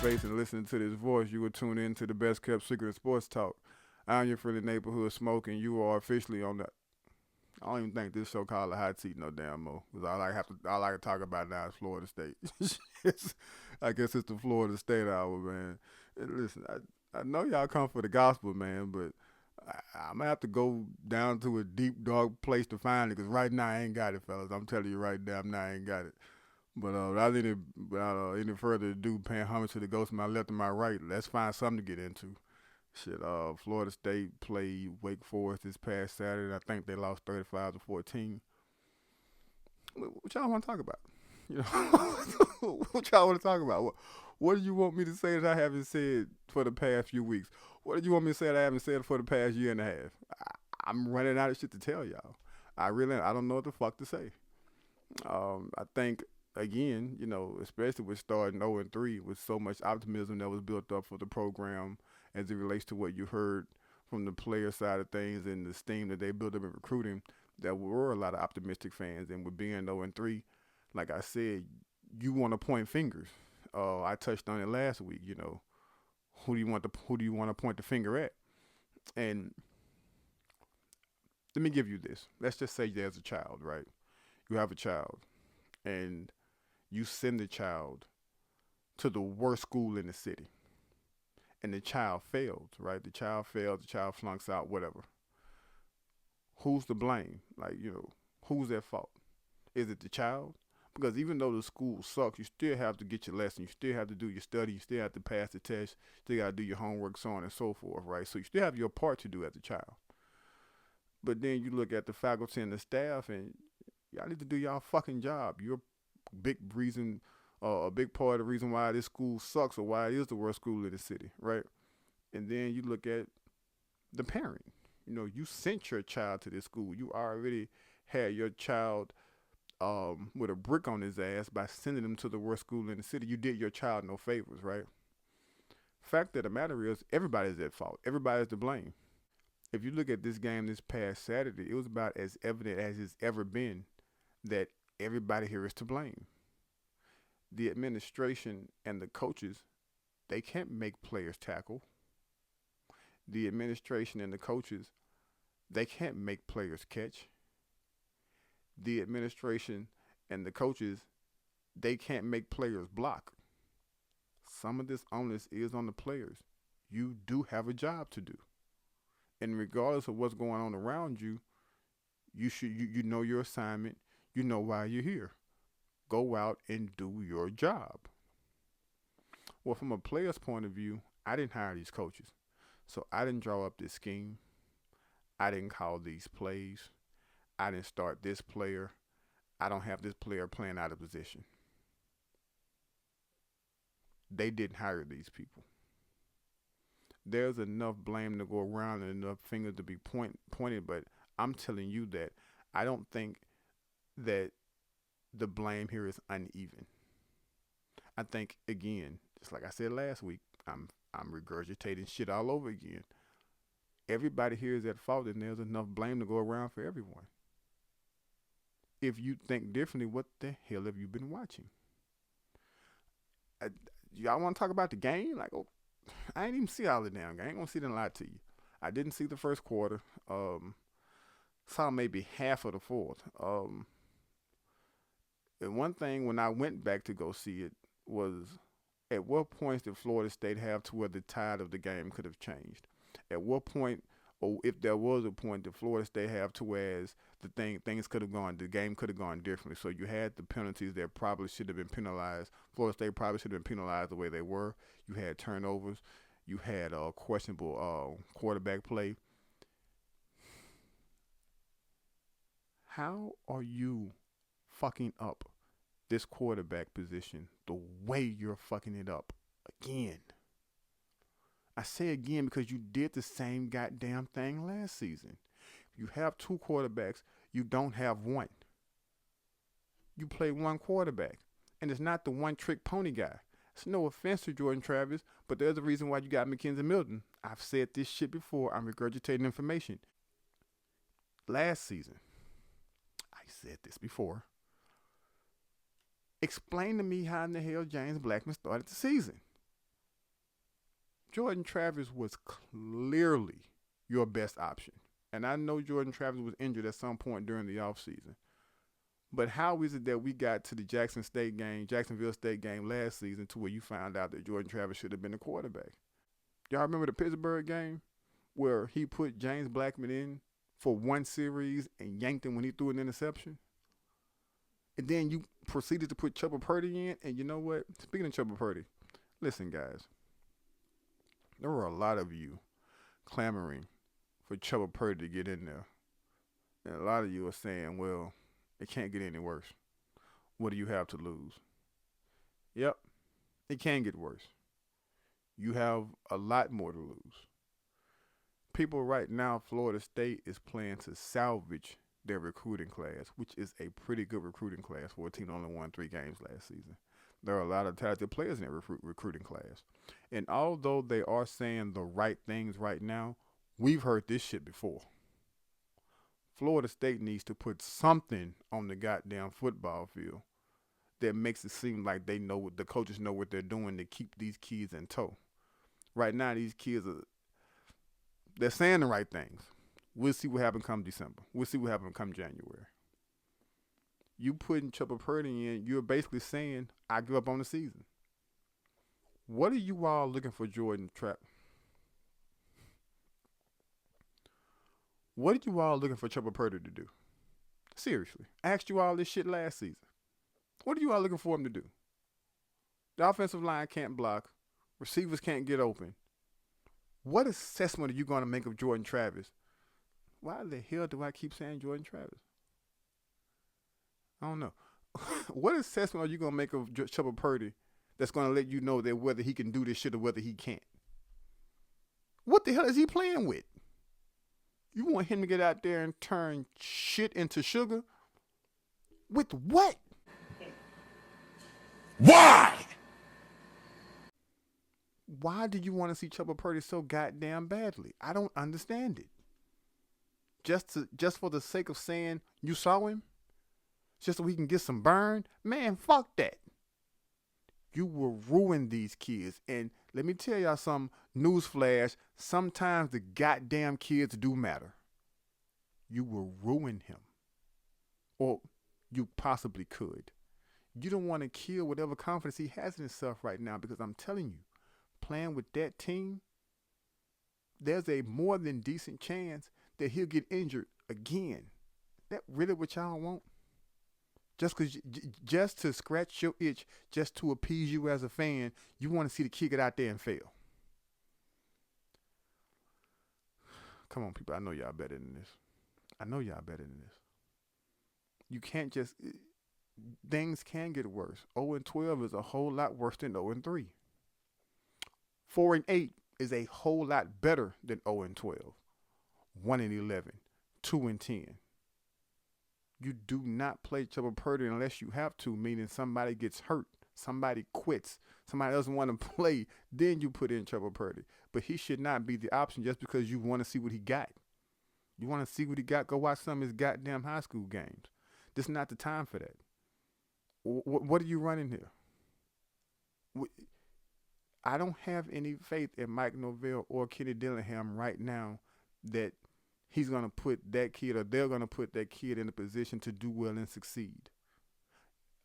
face and listening to this voice, you will tune in to the best kept secret of sports talk. I'm your friendly neighborhood smoke, and you are officially on the. I don't even think this show called a hot seat no damn more. Cause all I can talk about now is Florida State. I guess it's the Florida State hour, man. And listen, I know y'all come for the gospel, man, but I'm gonna have to go down to a deep dark place to find it. Cause right now I ain't got it, fellas. I'm telling you right now I ain't got it. But without any further ado, paying homage to the ghost of my left and my right, let's find something to get into. Shit, Florida State played Wake Forest this past Saturday. I think they lost 35-14. What y'all want to talk about? You know, what y'all want to talk about? What do you want me to say that I haven't said for the past few weeks? What do you want me to say that I haven't said for the past year and a half? I'm running out of shit to tell y'all. I don't know what the fuck to say. I think again, especially with starting 0-3 with so much optimism that was built up for the program as it relates to what you heard from the player side of things and the steam that they built up in recruiting, there were a lot of optimistic fans. And with being 0-3, like I said, you want to point fingers. I touched on it last week. Who do you want to point the finger at? And let me give you this. Let's just say there's a child, right? You have a child, and you send the child to the worst school in the city, and the child fails, right? The child fails, the child flunks out, whatever. Who's to blame? Who's at fault? Is it the child? Because even though the school sucks, you still have to get your lesson. You still have to do your study. You still have to pass the test. You still got to do your homework, so on and so forth, right? So you still have your part to do as a child. But then you look at the faculty and the staff, and y'all need to do y'all fucking job. You're a big part of the reason why this school sucks or why it is the worst school in the city, right? And then you look at the parent. You sent your child to this school. You already had your child with a brick on his ass by sending him to the worst school in the city. You did your child no favors, right? Fact of the matter is, everybody's at fault. Everybody's to blame. If you look at this game this past Saturday, it was about as evident as it's ever been that everybody here is to blame. The administration and the coaches, they can't make players tackle. The administration and the coaches, they can't make players catch. The administration and the coaches, they can't make players block. Some of this onus is on the players. You do have a job to do. And regardless of what's going on around you, you know your assignment, you know why you're here. Go out and do your job. Well, from a player's point of view, I didn't hire these coaches. So I didn't draw up this scheme. I didn't call these plays. I didn't start this player. I don't have this player playing out of position. They didn't hire these people. There's enough blame to go around and enough fingers to be pointed, but I'm telling you that I don't think that the blame here is uneven. I think, again, just like I said last week, I'm regurgitating shit all over again. Everybody here is at fault, and there's enough blame to go around for everyone. If you think differently, what the hell have you been watching? Y'all want to talk about the game? I ain't even see all the damn game. I ain't gonna sit and lie to you. I didn't see the first quarter. Saw maybe half of the fourth. And one thing when I went back to go see it was, at what points did Florida State have to where the tide of the game could have changed? At what point, or if there was a point, did Florida State have to whereas things could have gone, the game could have gone differently? So you had the penalties that probably should have been penalized. Florida State probably should have been penalized the way they were. You had turnovers. You had questionable quarterback play. How are you fucking up this quarterback position the way you're fucking it up again? I say again because you did the same goddamn thing last season. You have two quarterbacks, you don't have one. You play one quarterback, and it's not the one trick pony guy. It's no offense to Jordan Travis, but there's a reason why you got Mackenzie Milton. I've said this shit before. I'm regurgitating information. Last season, I said this before. Explain to me how in the hell James Blackman started the season. Jordan Travis was clearly your best option. And I know Jordan Travis was injured at some point during the offseason. But how is it that we got to the Jacksonville State game last season to where you found out that Jordan Travis should have been the quarterback? Y'all remember the Pittsburgh game where he put James Blackman in for one series and yanked him when he threw an interception? And then you proceeded to put Chubba Purdy in. And you know what? Speaking of Chubba Purdy, listen, guys, there were a lot of you clamoring for Chubba Purdy to get in there. And a lot of you are saying, well, it can't get any worse. What do you have to lose? Yep, it can get worse. You have a lot more to lose. People right now, Florida State is playing to salvage their recruiting class, which is a pretty good recruiting class for a team that only won 3 games last season. There are a lot of talented players in that recruiting class. And although they are saying the right things right now, we've heard this shit before. Florida State needs to put something on the goddamn football field that makes it seem like they know what the coaches know what they're doing to keep these kids in tow. Right now, these kids they're saying the right things. We'll see what happens come December. We'll see what happens come January. You putting Chubba Purdy in, you're basically saying, I give up on the season. What are you all looking for Jordan Travis? What are you all looking for Chubba Purdy to do? Seriously. I asked you all this shit last season. What are you all looking for him to do? The offensive line can't block. Receivers can't get open. What assessment are you going to make of Jordan Travis? Why the hell do I keep saying Jordan Travis? I don't know. What assessment are you going to make of Chubba Purdy that's going to let you know that whether he can do this shit or whether he can't? What the hell is he playing with? You want him to get out there and turn shit into sugar? With what? Why? Why do you want to see Chubba Purdy so goddamn badly? I don't understand it. Just for the sake of saying you saw him? Just so we can get some burn? Man, fuck that. You will ruin these kids. And let me tell y'all some newsflash. Sometimes the goddamn kids do matter. You will ruin him. Or you possibly could. You don't want to kill whatever confidence he has in himself right now, because I'm telling you, playing with that team, there's a more than decent chance that he'll get injured again. That really what y'all want? Just to scratch your itch, just to appease you as a fan, you want to see the kid get out there and fail. Come on, people. I know y'all better than this. I know y'all better than this. You can't just... Things can get worse. 0-12 is a whole lot worse than 0-3. 4-8 is a whole lot better than 0-12. 1-11. 2-10. You do not play Chubba Purdy unless you have to, meaning somebody gets hurt, somebody quits, somebody doesn't want to play, then you put in Chubba Purdy. But he should not be the option just because you want to see what he got. You want to see what he got, go watch some of his goddamn high school games. This is not the time for that. What are you running here? I don't have any faith in Mike Norvell or Kenny Dillingham right now that he's going to put that kid, or they're going to put that kid in a position to do well and succeed.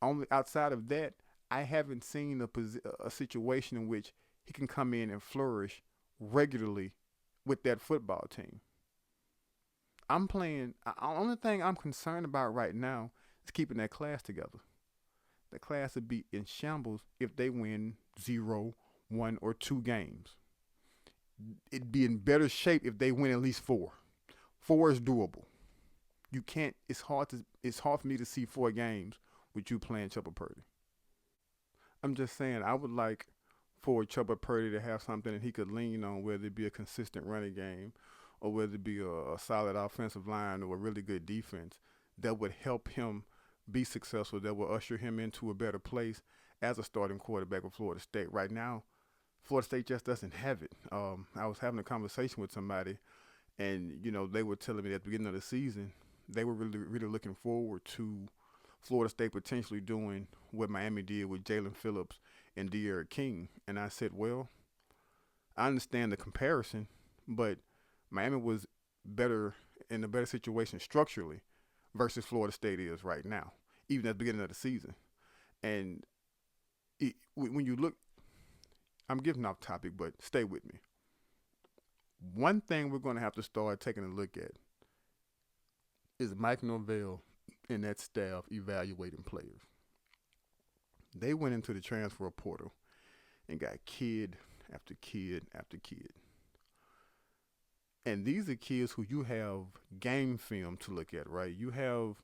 Only outside of that, I haven't seen a situation in which he can come in and flourish regularly with that football team. The only thing I'm concerned about right now is keeping that class together. The class would be in shambles if they win 0, 1, or 2 games. It'd be in better shape if they win at least 4. 4 is doable. You can't. It's hard for me to see 4 games with you playing Chubba Purdy. I'm just saying, I would like for Chubba Purdy to have something that he could lean on, whether it be a consistent running game or whether it be a solid offensive line or a really good defense that would help him be successful, that will usher him into a better place as a starting quarterback with Florida State. Right now, Florida State just doesn't have it. I was having a conversation with somebody, and they were telling me at the beginning of the season they were really, really looking forward to Florida State potentially doing what Miami did with Jalen Phillips and De'Aaron King. And I said, well, I understand the comparison, but Miami was better in a better situation structurally versus Florida State is right now, even at the beginning of the season. And when you look, I'm giving off topic, but stay with me. One thing we're going to have to start taking a look at is Mike Norvell and that staff evaluating players. They went into the transfer portal and got kid after kid after kid. And these are kids who you have game film to look at, right? You have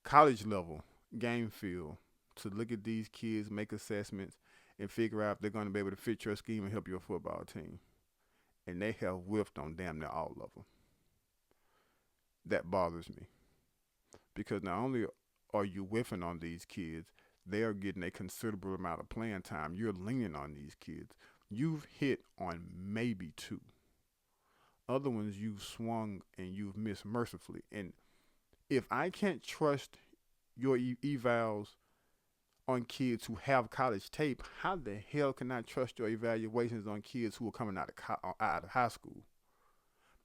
college level game film to look at these kids, make assessments, and figure out if they're going to be able to fit your scheme and help your football team. And they have whiffed on damn near all of them. That bothers me. Because not only are you whiffing on these kids, they are getting a considerable amount of playing time. You're leaning on these kids. You've hit on maybe two. Other ones you've swung and you've missed mercifully. And if I can't trust your evals on kids who have college tape, how the hell can I trust your evaluations on kids who are coming out of high school?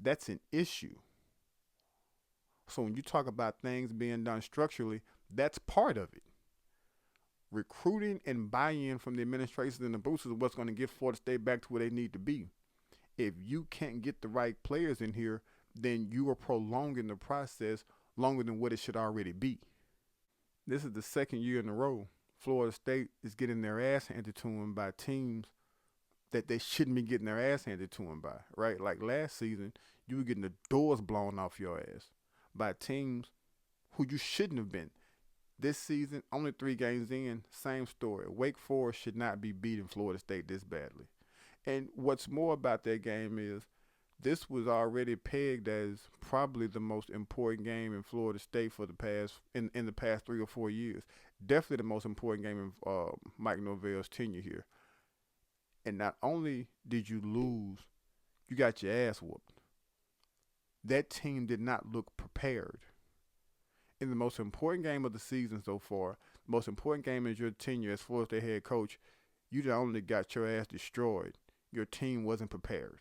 That's an issue. So when you talk about things being done structurally, that's part of it. Recruiting and buy-in from the administrators and the boosters is what's going to get Florida State back to where they need to be. If you can't get the right players in here, then you are prolonging the process longer than what it should already be. This is the second year in a row Florida State is getting their ass handed to them by teams that they shouldn't be getting their ass handed to them by, right? Like last season, you were getting the doors blown off your ass by teams who you shouldn't have been. This season, only 3 games in, same story. Wake Forest should not be beating Florida State this badly. And what's more about that game is this was already pegged as probably the most important game in Florida State for the past in the past 3 or 4 years. Definitely the most important game in Mike Norvell's tenure here. And not only did you lose, you got your ass whooped. That team did not look prepared. In the most important game of the season so far, the most important game is your tenure as Florida State head coach, you not only got your ass destroyed, your team wasn't prepared.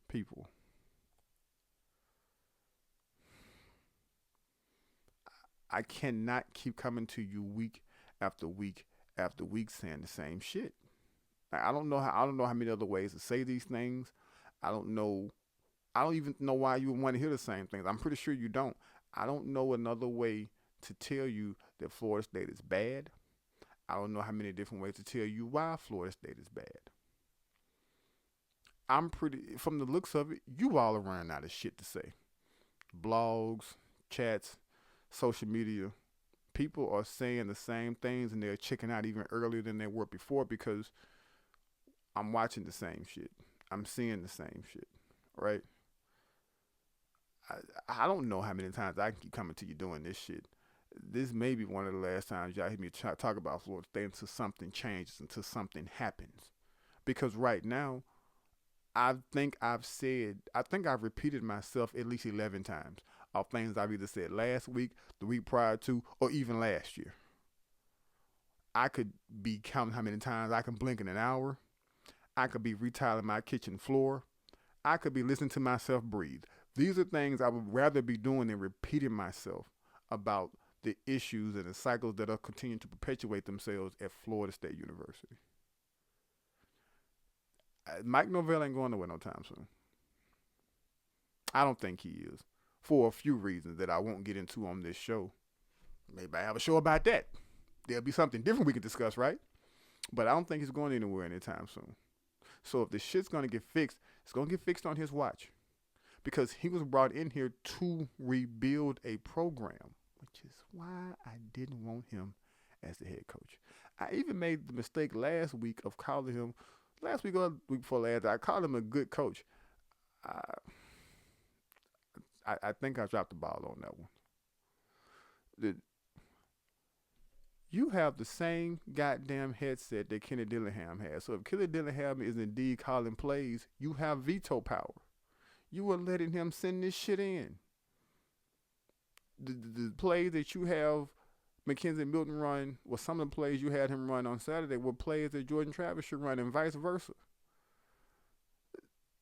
People. I cannot keep coming to you week after week after week saying the same shit. I don't know how many other ways to say these things. I don't even know why you would want to hear the same things. I'm pretty sure you don't. I don't know another way to tell you that Florida State is bad. I don't know how many different ways to tell you why Florida State is bad. From the looks of it, you all are running out of shit to say. Blogs, chats, social media, people are saying the same things and they're checking out even earlier than they were before because I'm watching the same shit. I'm seeing the same shit, right? I don't know how many times I can keep coming to you doing this shit. This may be one of the last times y'all hear me talk about Florida State until something changes, until something happens. Because right now, I think I've repeated myself at least 11 times of things I've either said last week, the week prior to, or even last year. I could be counting how many times I can blink in an hour. I could be retiling my kitchen floor. I could be listening to myself breathe. These are things I would rather be doing than repeating myself about the issues and the cycles that are continuing to perpetuate themselves at Florida State University. Mike Norvell ain't going nowhere no time soon. I don't think he is, for a few reasons that I won't get into on this show. Maybe I have a show about that. There'll be something different we can discuss, right? But I don't think he's going anywhere anytime soon. So if the shit's going to get fixed, it's going to get fixed on his watch. Because he was brought in here to rebuild a program, which is why I didn't want him as the head coach. I even made the mistake last week of calling him, last week or the week before last, I called him a good coach. I think I dropped the ball on that one. You have the same goddamn headset that Kenny Dillingham has. So if Kenny Dillingham is indeed calling plays, you have veto power. You are letting him send this shit in. The plays that you have Mackenzie Milton run, or some of the plays you had him run on Saturday were plays that Jordan Travis should run, and vice versa.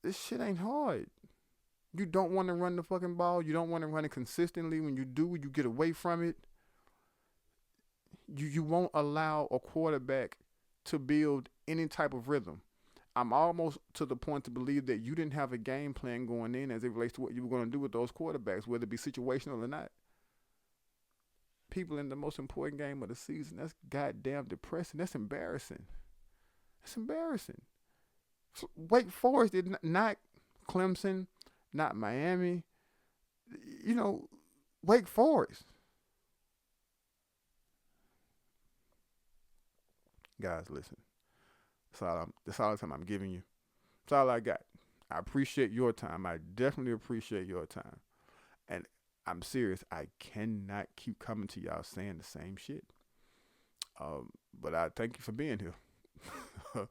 This shit ain't hard. You don't want to run the fucking ball. You don't want to run it consistently. When you do, you get away from it. You won't allow a quarterback to build any type of rhythm. I'm almost to the point to believe that you didn't have a game plan going in as it relates to what you were going to do with those quarterbacks, whether it be situational or not. People in the most important game of the season, that's goddamn depressing. That's embarrassing. That's embarrassing. Wake Forest did not Clemson, not Miami. You know, Wake Forest. Guys, listen. That's all the time I'm giving you. That's all I got. I appreciate your time. I definitely appreciate your time. And I'm serious. I cannot keep coming to y'all saying the same shit. But I thank you for being here.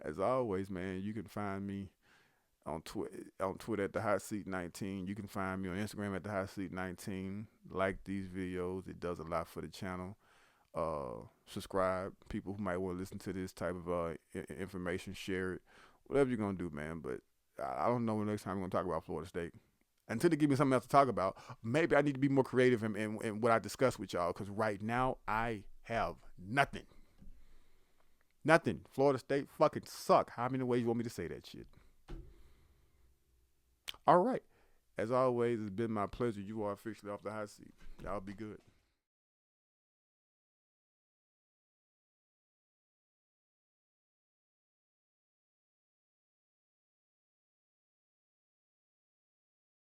As always, man, you can find me on Twitter at the Hot Seat 19. You can find me on Instagram at the Hot Seat 19. Like these videos. It does a lot for the channel. Subscribe. People who might want to listen to this type of information, share it. Whatever you're going to do, man. But I don't know when next time we're going to talk about Florida State. Until they give me something else to talk about, maybe I need to be more creative in what I discuss with y'all, because right now I have nothing. Nothing. Florida State fucking suck. How many ways you want me to say that shit? All right. As always, it's been my pleasure. You are officially off the hot seat. Y'all be good.